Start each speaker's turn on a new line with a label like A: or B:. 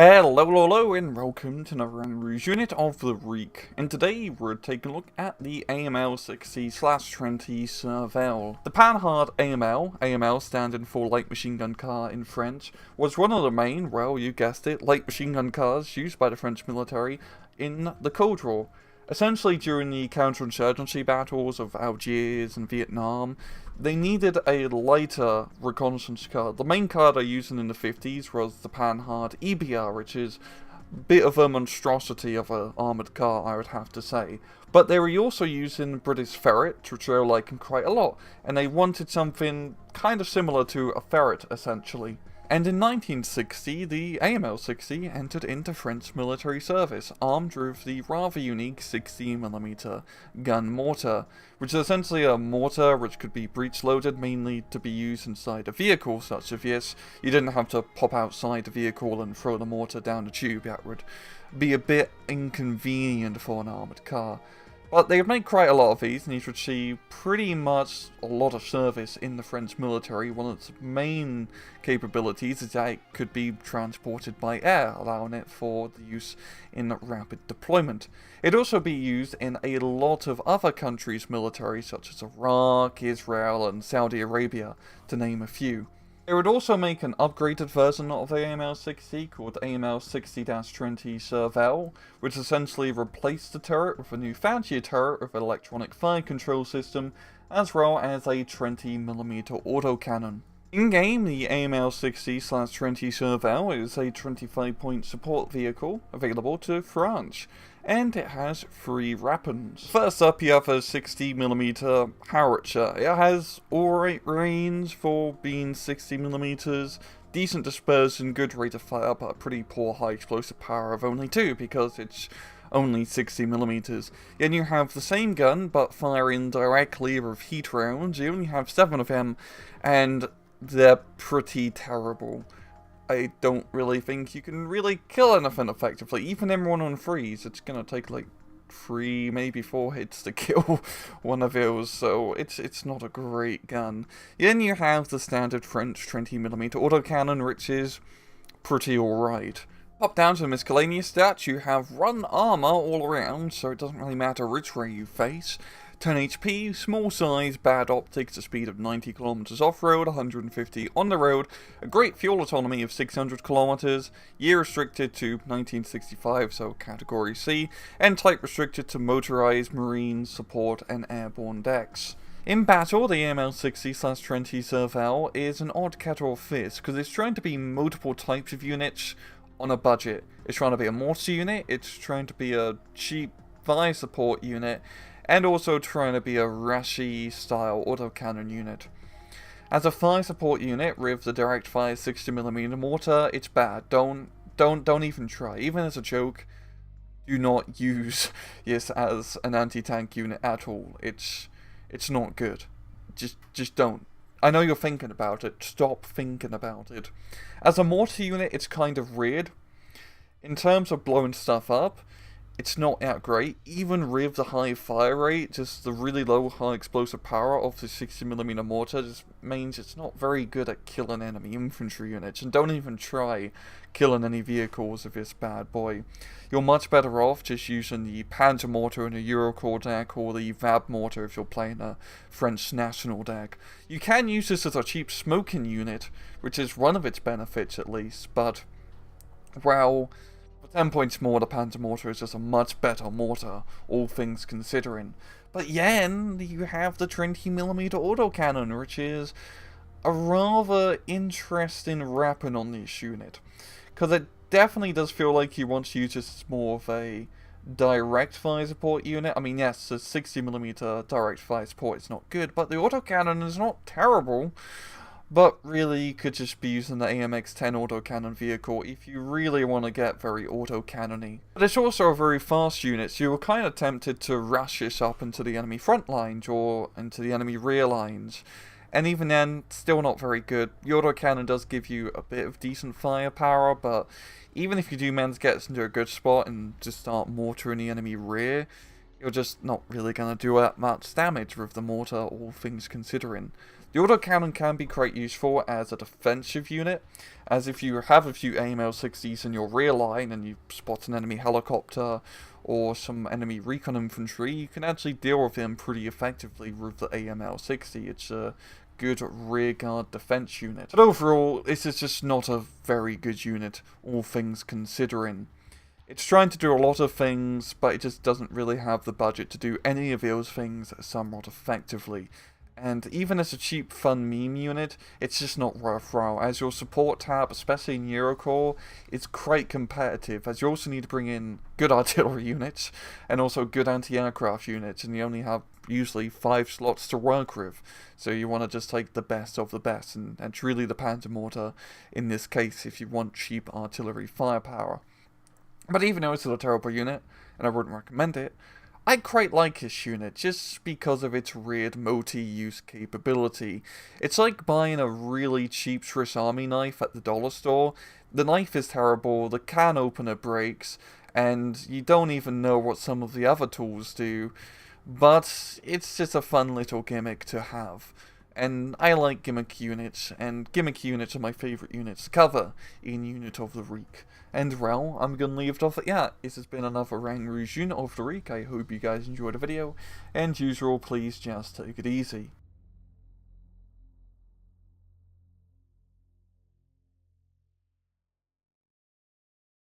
A: Hello, and welcome to another Rouge unit of the week. And today we're taking a look at the AML 60/20 Serval. The Panhard AML, AML standing for Light Machine Gun Car in French, was one of the main, well you guessed it, light machine gun cars used by the French military in the Cold War. Essentially during the counterinsurgency battles of Algiers and Vietnam, they needed a lighter reconnaissance car. The main car they're using in the 50s was the Panhard EBR, which is a bit of a monstrosity of an armoured car, I would have to say. But they were also using British Ferret, which they're liking quite a lot, and they wanted something kind of similar to a Ferret, essentially. And in 1960, the AML 60 entered into French military service, armed with the rather unique 60mm gun mortar, which is essentially a mortar which could be breech-loaded, mainly to be used inside a vehicle, such as this. You didn't have to pop outside the vehicle and throw the mortar down the tube. That would be a bit inconvenient for an armoured car. But they've made quite a lot of these, and these would see pretty much a lot of service in the French military. One of its main capabilities is that it could be transported by air, allowing it for the use in rapid deployment. It'd also be used in a lot of other countries' military, such as Iraq, Israel, and Saudi Arabia, to name a few. They would also make an upgraded version of the AML 60 called AML 60-20 Serval, which essentially replaced the turret with a new fancier turret with an electronic fire control system, as well as a 20mm autocannon. In-game, the AML 60/20 Serval is a 25-point support vehicle available to France, and it has 3 weapons. First up, you have a 60mm howitzer. It has alright range for being 60mm, decent dispersion, good rate of fire, but a pretty poor high explosive power of only 2 because it's only 60mm. Then you have the same gun, but firing directly with heat rounds. You only have 7 of them, and they're pretty terrible. I don't really think you can really kill anything effectively. Even everyone on freeze, it's gonna take like 3, maybe 4 hits to kill one of those, so it's not a great gun. Then you have the standard French 20mm autocannon, which is pretty alright. Pop down to the miscellaneous stats, you have run armor all around, so it doesn't really matter which way you face. 10 HP, small size, bad optics, a speed of 90 km off-road, 150 on the road, a great fuel autonomy of 600 km, year restricted to 1965, so category C, and type restricted to motorized, marine, support, and airborne decks. In battle, the AML 60/20 Serval is an odd kettle of fish, because it's trying to be multiple types of units on a budget. It's trying to be a mortar unit, it's trying to be a cheap fire support unit, and also trying to be a Rashi style autocannon unit. As a fire support unit with the direct fire 60mm mortar, it's bad. Don't even try. Even as a joke, do not use this as an anti-tank unit at all. It's not good. Just don't. I know you're thinking about it. Stop thinking about it. As a mortar unit, it's kind of weird. In terms of blowing stuff up, it's not that great. Even with the high fire rate, just the really low high explosive power of the 60mm mortar just means it's not very good at killing enemy infantry units. And don't even try killing any vehicles with this bad boy. You're much better off just using the Panzer mortar in a Eurocorps deck, or the VAB mortar if you're playing a French national deck. You can use this as a cheap smoking unit, which is one of its benefits at least, but, well, for 10 points more, the Panzer mortar is just a much better mortar, all things considering. But then you have the 20mm autocannon, which is a rather interesting weapon on this unit, because it definitely does feel like you want to use this as more of a direct fire support unit. I mean, yes, the 60mm direct fire support is not good, but the autocannon is not terrible. But really, you could just be using the AMX-10 autocannon vehicle if you really want to get very autocannon-y. But it's also a very fast unit, so you were kind of tempted to rush this up into the enemy front lines or into the enemy rear lines. And even then, still not very good. The autocannon does give you a bit of decent firepower, but even if you do manage to get into a good spot and just start mortaring the enemy rear, you're just not really going to do that much damage with the mortar, all things considering. The autocannon can be quite useful as a defensive unit, as if you have a few AML 60s in your rear line and you spot an enemy helicopter or some enemy recon infantry, you can actually deal with them pretty effectively with the AML 60. It's a good rearguard defense unit. But overall, this is just not a very good unit, all things considering. It's trying to do a lot of things, but it just doesn't really have the budget to do any of those things somewhat effectively. And even as a cheap, fun meme unit, it's just not worthwhile, as your support tab, especially in Eurocore, is quite competitive, as you also need to bring in good artillery units, and also good anti-aircraft units, and you only have usually 5 slots to work with, so you want to just take the best of the best, and it's really the Panzer Mortar in this case if you want cheap artillery firepower. But even though it's a terrible unit, and I wouldn't recommend it, I quite like this unit, just because of its weird multi-use capability. It's like buying a really cheap Swiss Army knife at the dollar store. The knife is terrible, the can opener breaks, and you don't even know what some of the other tools do, but it's just a fun little gimmick to have. And I like gimmick units, and gimmick units are my favourite units to cover in Unit of the Week. And well, I'm going to leave it off at that. This has been another Rang Rouge Unit of the Week. I hope you guys enjoyed the video, and usual, please just take it easy.